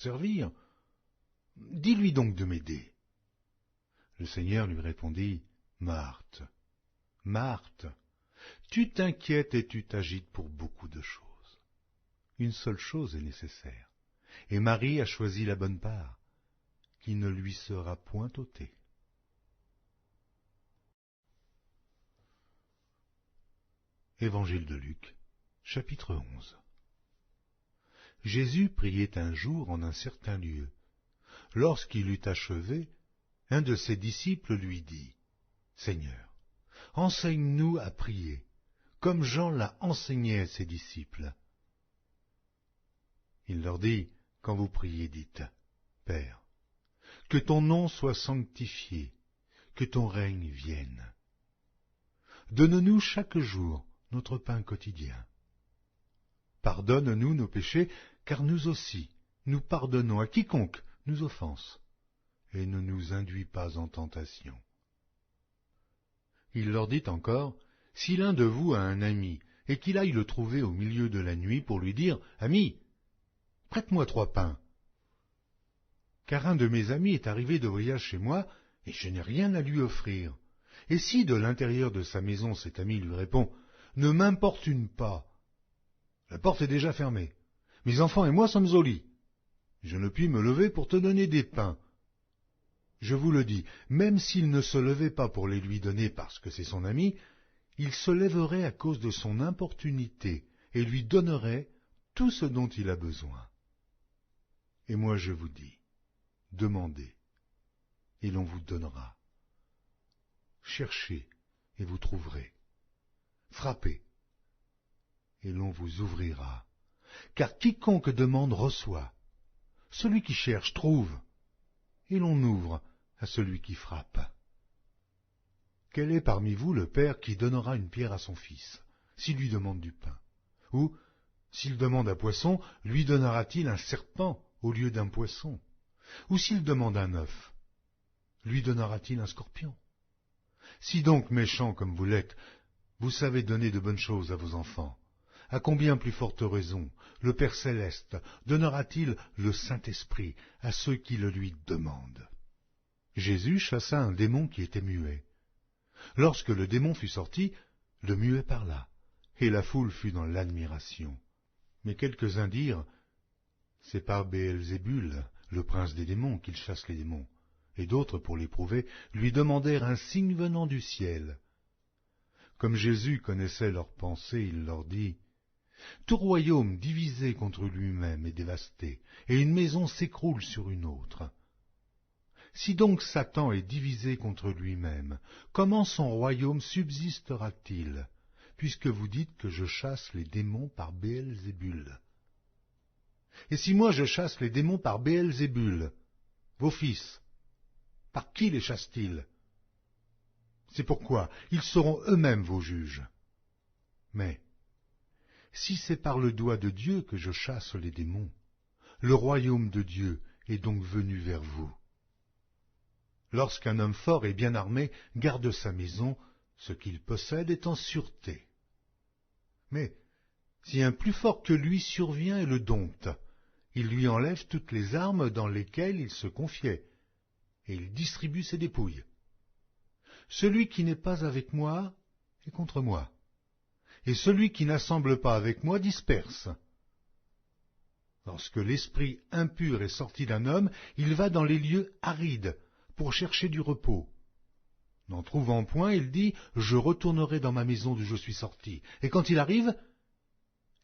servir. Dis-lui donc de m'aider. » Le Seigneur lui répondit, « Marthe, Marthe, tu t'inquiètes et tu t'agites pour beaucoup de choses. Une seule chose est nécessaire, et Marie a choisi la bonne part, qui ne lui sera point ôtée. » Évangile de Luc, chapitre 11. Jésus priait un jour en un certain lieu. Lorsqu'il eut achevé, un de ses disciples lui dit, « Seigneur, enseigne-nous à prier, comme Jean l'a enseigné à ses disciples. » Il leur dit, « Quand vous priez, dites, « Père, que ton nom soit sanctifié, que ton règne vienne. Donne-nous chaque jour notre pain quotidien. Pardonne-nous nos péchés, car nous aussi, nous pardonnons à quiconque nous offense, et ne nous induis pas en tentation. » Il leur dit encore, « Si l'un de vous a un ami, et qu'il aille le trouver au milieu de la nuit pour lui dire, « Ami, prête-moi 3 pains. Car un de mes amis est arrivé de voyage chez moi, et je n'ai rien à lui offrir. Et si de l'intérieur de sa maison cet ami lui répond, « Ne m'importune pas, la porte est déjà fermée, mes enfants et moi sommes au lit, je ne puis me lever pour te donner des pains. » Je vous le dis, même s'il ne se levait pas pour les lui donner parce que c'est son ami, il se lèverait à cause de son importunité et lui donnerait tout ce dont il a besoin. Et moi je vous dis, demandez, et l'on vous donnera. Cherchez, et vous trouverez. Frappez, et l'on vous ouvrira. Car quiconque demande reçoit. Celui qui cherche trouve, et l'on ouvre à celui qui frappe. Quel est parmi vous le père qui donnera une pierre à son fils, s'il lui demande du pain? Ou, s'il demande un poisson, lui donnera-t-il un serpent au lieu d'un poisson? Ou s'il demande un œuf, lui donnera-t-il un scorpion? Si donc, méchants comme vous l'êtes, vous savez donner de bonnes choses à vos enfants, à combien plus forte raison le Père céleste donnera-t-il le Saint-Esprit à ceux qui le lui demandent? Jésus chassa un démon qui était muet. Lorsque le démon fut sorti, le muet parla, et la foule fut dans l'admiration. Mais quelques-uns dirent, « C'est par Béelzébul, le prince des démons, qu'il chasse les démons. » Et d'autres, pour l'éprouver, lui demandèrent un signe venant du ciel. Comme Jésus connaissait leurs pensées, il leur dit, « Tout royaume divisé contre lui-même est dévasté, et une maison s'écroule sur une autre. Si donc Satan est divisé contre lui-même, comment son royaume subsistera-t-il, puisque vous dites que je chasse les démons par Béelzébul? Et si moi je chasse les démons par Béelzébul, vos fils, par qui les chassent-ils? C'est pourquoi ils seront eux-mêmes vos juges. Mais si c'est par le doigt de Dieu que je chasse les démons, le royaume de Dieu est donc venu vers vous. Lorsqu'un homme fort et bien armé garde sa maison, ce qu'il possède est en sûreté. Mais si un plus fort que lui survient et le dompte, il lui enlève toutes les armes dans lesquelles il se confiait, et il distribue ses dépouilles. Celui qui n'est pas avec moi est contre moi, et celui qui n'assemble pas avec moi disperse. Lorsque l'esprit impur est sorti d'un homme, il va dans les lieux arides pour chercher du repos. N'en trouvant point, il dit, « Je retournerai dans ma maison d'où je suis sorti. » Et quand il arrive,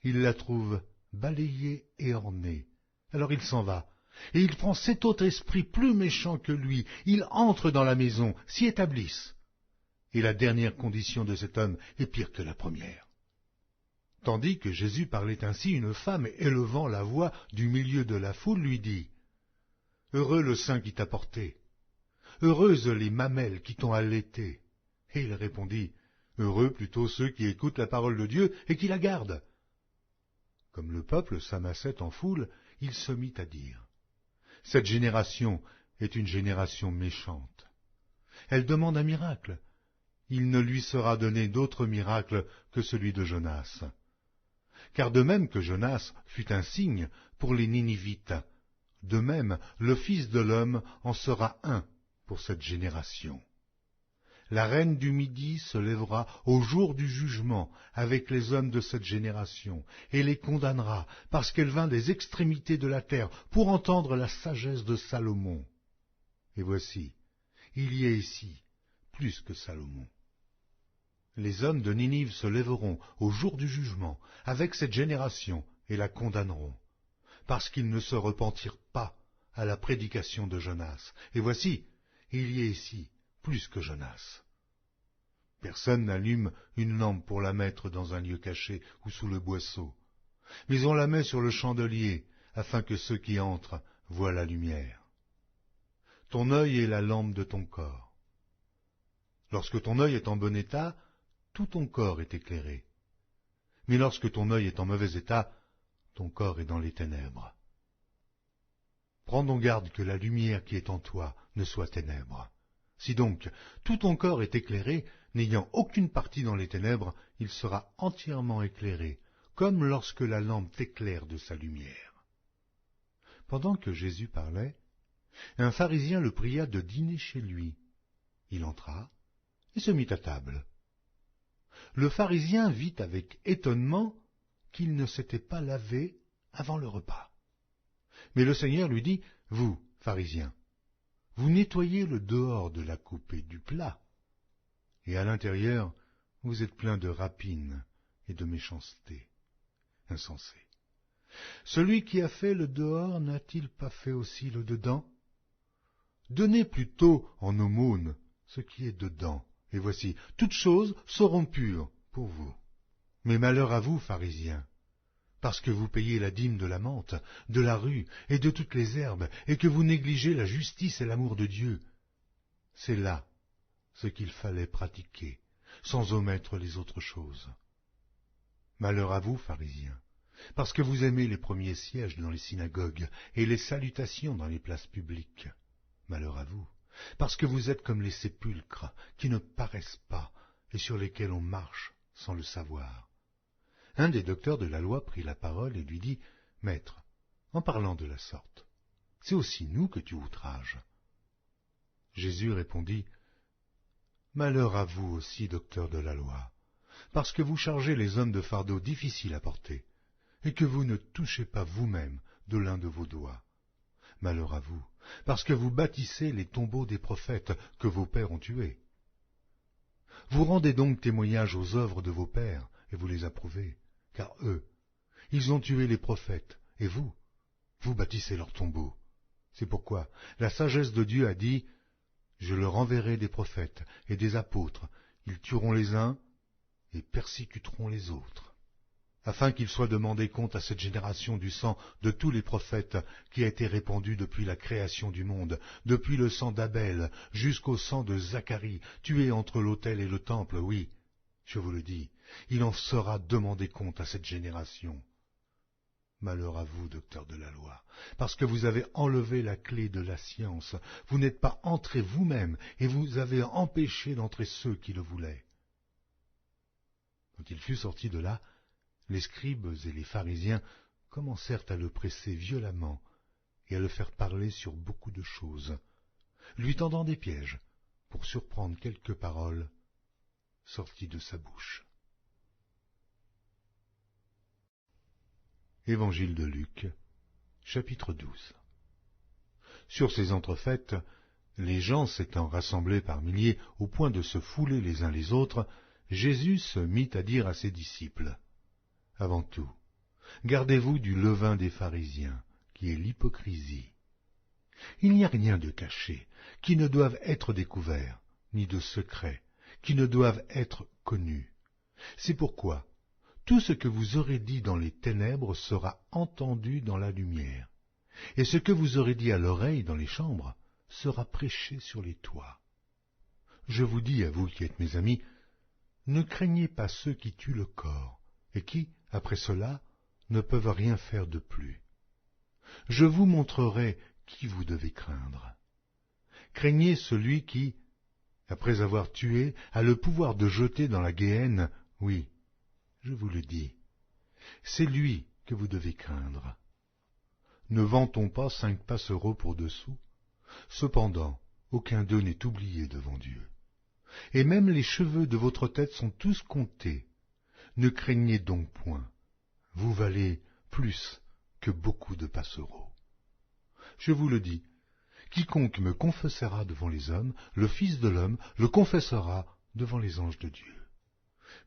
il la trouve balayée et ornée. Alors il s'en va, et il prend 7 autres esprits plus méchants que lui. Ils entrent dans la maison, s'y établissent. Et la dernière condition de cet homme est pire que la première. Tandis que Jésus parlait ainsi, une femme, élevant la voix du milieu de la foule, lui dit, « Heureux le sein qui t'a porté, heureuses les mamelles qui t'ont allaité. » Et il répondit, « Heureux plutôt ceux qui écoutent la parole de Dieu et qui la gardent. » Comme le peuple s'amassait en foule, il se mit à dire, « Cette génération est une génération méchante. Elle demande un miracle. Il ne lui sera donné d'autre miracle que celui de Jonas. Car de même que Jonas fut un signe pour les Ninivites, De même, le Fils de l'homme en sera un pour cette génération. La reine du Midi se lèvera au jour du jugement avec les hommes de cette génération, et les condamnera, parce qu'elle vint des extrémités de la terre pour entendre la sagesse de Salomon. Et voici, il y a ici plus que Salomon. Les hommes de Ninive se lèveront au jour du jugement avec cette génération et la condamneront, parce qu'ils ne se repentirent pas à la prédication de Jonas. Et voici, il y a ici plus que Jonas. Personne n'allume une lampe pour la mettre dans un lieu caché ou sous le boisseau, mais on la met sur le chandelier, afin que ceux qui entrent voient la lumière. Ton œil est la lampe de ton corps. Lorsque ton œil est en bon état, tout ton corps est éclairé. Mais lorsque ton œil est en mauvais état, ton corps est dans les ténèbres. Prends donc garde que la lumière qui est en toi ne soit ténèbres. Si donc tout ton corps est éclairé, n'ayant aucune partie dans les ténèbres, il sera entièrement éclairé, comme lorsque la lampe t'éclaire de sa lumière. Pendant que Jésus parlait, un pharisien le pria de dîner chez lui. Il entra et se mit à table. Le pharisien vit avec étonnement qu'il ne s'était pas lavé avant le repas. Mais le Seigneur lui dit, « Vous, pharisiens, vous nettoyez le dehors de la coupe et du plat, et à l'intérieur, vous êtes pleins de rapine et de méchanceté. Insensé. Celui qui a fait le dehors n'a-t-il pas fait aussi le dedans? Donnez plutôt en aumône ce qui est dedans, et voici, toutes choses seront pures pour vous. Mais malheur à vous, pharisiens, parce que vous payez la dîme de la menthe, de la rue et de toutes les herbes, et que vous négligez la justice et l'amour de Dieu. C'est là ce qu'il fallait pratiquer, sans omettre les autres choses. Malheur à vous, pharisiens, parce que vous aimez les premiers sièges dans les synagogues et les salutations dans les places publiques. Malheur à vous, parce que vous êtes comme les sépulcres qui ne paraissent pas et sur lesquels on marche sans le savoir. Un des docteurs de la loi prit la parole et lui dit, « Maître, en parlant de la sorte, c'est aussi nous que tu outrages. » Jésus répondit, « Malheur à vous aussi, docteurs de la loi, parce que vous chargez les hommes de fardeaux difficiles à porter, et que vous ne touchez pas vous-même de l'un de vos doigts. Malheur à vous, parce que vous bâtissez les tombeaux des prophètes que vos pères ont tués. Vous rendez donc témoignage aux œuvres de vos pères, et vous les approuvez, car eux, ils ont tué les prophètes, et vous bâtissez leurs tombeaux. C'est pourquoi la sagesse de Dieu a dit, « Je leur enverrai des prophètes et des apôtres, ils tueront les uns et persécuteront les autres. » afin qu'il soit demandé compte à cette génération du sang de tous les prophètes qui a été répandu depuis la création du monde, depuis le sang d'Abel jusqu'au sang de Zacharie, tué entre l'autel et le temple, oui, je vous le dis, il en sera demandé compte à cette génération. Malheur à vous, docteurs de la loi, parce que vous avez enlevé la clé de la science, vous n'êtes pas entrés vous-même, et vous avez empêché d'entrer ceux qui le voulaient. Quand il fut sorti de là, les scribes et les pharisiens commencèrent à le presser violemment et à le faire parler sur beaucoup de choses, lui tendant des pièges pour surprendre quelques paroles sorties de sa bouche. Évangile de Luc, chapitre 12. Sur ces entrefaites, les gens s'étant rassemblés par milliers au point de se fouler les uns les autres, Jésus se mit à dire à ses disciples, « Avant tout, gardez-vous du levain des pharisiens, qui est l'hypocrisie. Il n'y a rien de caché, qui ne doive être découvert, ni de secret, qui ne doivent être connus. C'est pourquoi tout ce que vous aurez dit dans les ténèbres sera entendu dans la lumière, et ce que vous aurez dit à l'oreille dans les chambres sera prêché sur les toits. Je vous dis, à vous qui êtes mes amis, ne craignez pas ceux qui tuent le corps, et qui, après cela, ne peuvent rien faire de plus. Je vous montrerai qui vous devez craindre. Craignez celui qui, après avoir tué, a le pouvoir de jeter dans la guéhenne, oui, je vous le dis, c'est lui que vous devez craindre. Ne vend-on pas 5 passereaux pour 2 sous? Cependant, aucun d'eux n'est oublié devant Dieu. Et même les cheveux de votre tête sont tous comptés. Ne craignez donc point. Vous valez plus que beaucoup de passereaux. Je vous le dis, quiconque me confessera devant les hommes, le Fils de l'homme le confessera devant les anges de Dieu.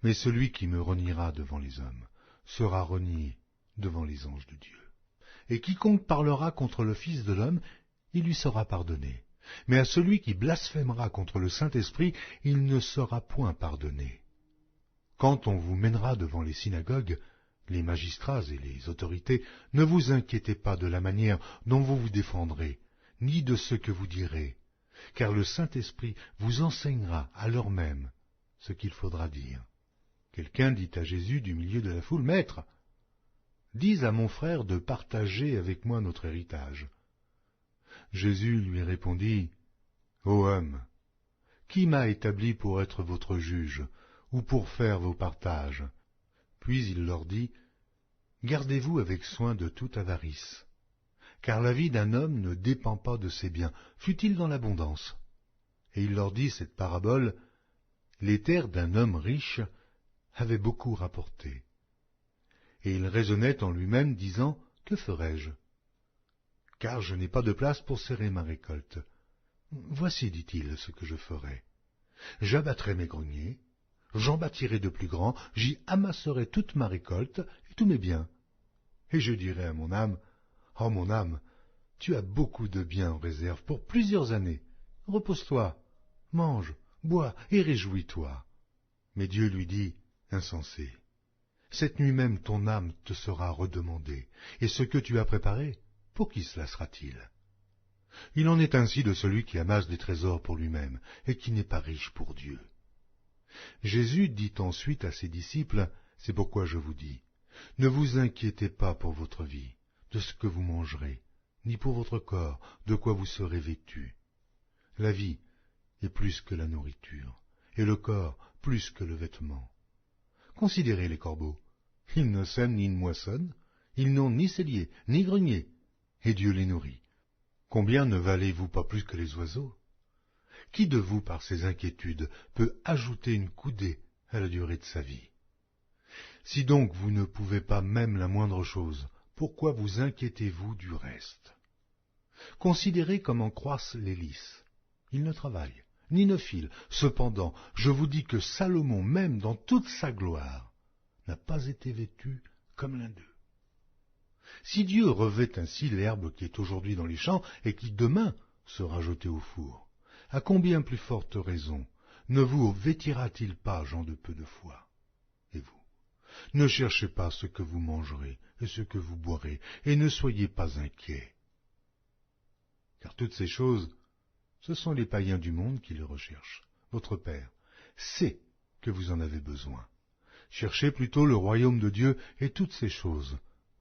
Mais celui qui me reniera devant les hommes sera renié devant les anges de Dieu. Et quiconque parlera contre le Fils de l'homme, il lui sera pardonné. Mais à celui qui blasphémera contre le Saint-Esprit, il ne sera point pardonné. Quand on vous mènera devant les synagogues, les magistrats et les autorités, ne vous inquiétez pas de la manière dont vous vous défendrez, ni de ce que vous direz, car le Saint-Esprit vous enseignera à l'heure même ce qu'il faudra dire. Quelqu'un dit à Jésus du milieu de la foule, « Maître, dis à mon frère de partager avec moi notre héritage. » Jésus lui répondit, « Ô homme, qui m'a établi pour être votre juge, ou pour faire vos partages ?» Puis il leur dit, « Gardez-vous avec soin de toute avarice, car la vie d'un homme ne dépend pas de ses biens, fût-il dans l'abondance. » Et il leur dit cette parabole, « Les terres d'un homme riche avaient beaucoup rapporté. » Et il raisonnait en lui-même, disant, « Que ferai-je? Car je n'ai pas de place pour serrer ma récolte. Voici, dit-il, ce que je ferai. J'abattrai mes greniers, j'en bâtirai de plus grands, j'y amasserai toute ma récolte et tous mes biens. Et je dirai à mon âme, « Oh mon âme, tu as beaucoup de biens en réserve pour plusieurs années. Repose-toi, mange, bois et réjouis-toi. » Mais Dieu lui dit, « Insensé, cette nuit même ton âme te sera redemandée, et ce que tu as préparé, pour qui cela sera-t-il? » Il en est ainsi de celui qui amasse des trésors pour lui-même, et qui n'est pas riche pour Dieu. Jésus dit ensuite à ses disciples, « C'est pourquoi je vous dis, ne vous inquiétez pas pour votre vie, de ce que vous mangerez, ni pour votre corps, de quoi vous serez vêtus. La vie est plus que la nourriture, et le corps plus que le vêtement. Considérez les corbeaux, ils ne sèment ni ne moissonnent, ils n'ont ni cellier, ni grenier, et Dieu les nourrit. Combien ne valez-vous pas plus que les oiseaux? Qui de vous, par ses inquiétudes, peut ajouter une coudée à la durée de sa vie? Si donc vous ne pouvez pas même la moindre chose, pourquoi vous inquiétez-vous du reste? Considérez comment croissent les lys. Ils ne travaillent, ni ne filent. Cependant, je vous dis que Salomon, même dans toute sa gloire, n'a pas été vêtu comme l'un d'eux. Si Dieu revêt ainsi l'herbe qui est aujourd'hui dans les champs et qui demain sera jetée au four, à combien plus forte raison ne vous vêtira-t-il pas, gens de peu de foi? Et vous, ne cherchez pas ce que vous mangerez et ce que vous boirez, et ne soyez pas inquiets. Car toutes ces choses, ce sont les païens du monde qui les recherchent. Votre Père sait que vous en avez besoin. Cherchez plutôt le royaume de Dieu, et toutes ces choses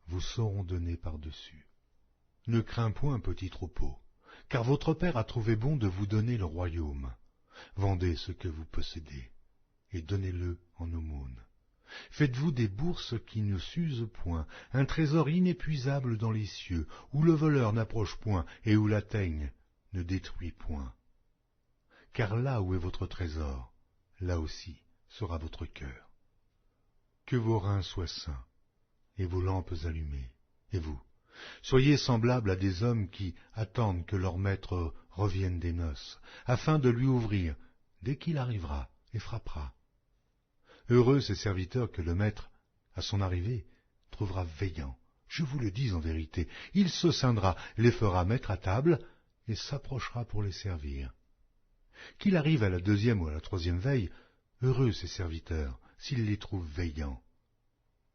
vous seront données par-dessus. Ne crains point, petit troupeau, car votre Père a trouvé bon de vous donner le royaume. Vendez ce que vous possédez, et donnez-le en aumône. Faites-vous des bourses qui ne s'usent point, un trésor inépuisable dans les cieux, où le voleur n'approche point, et où la teigne ne détruit point. Car là où est votre trésor, là aussi sera votre cœur. Que vos reins soient sains, et vos lampes allumées. Et vous, soyez semblables à des hommes qui attendent que leur maître revienne des noces, afin de lui ouvrir dès qu'il arrivera et frappera. Heureux ces serviteurs que le maître, à son arrivée, trouvera veillant. Je vous le dis en vérité, il se scindra, les fera mettre à table, et s'approchera pour les servir. Qu'il arrive à la 2e ou à la 3e veille, heureux ces serviteurs, s'il les trouve veillants.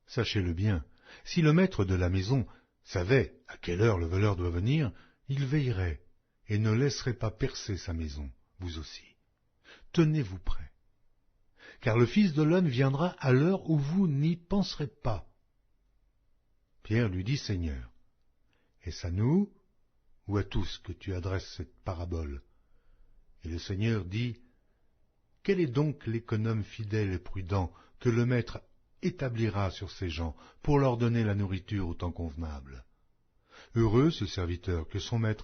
Sachez-le bien, si le maître de la maison savait à quelle heure le voleur doit venir, il veillerait et ne laisserait pas percer sa maison, vous aussi. Tenez-vous prêts, car le Fils de l'homme viendra à l'heure où vous n'y penserez pas. Pierre lui dit, Seigneur, est-ce à nous ou à tous que tu adresses cette parabole? Et le Seigneur dit, quel est donc l'économe fidèle et prudent que le maître établira sur ses gens pour leur donner la nourriture au temps convenable? Heureux ce serviteur que son maître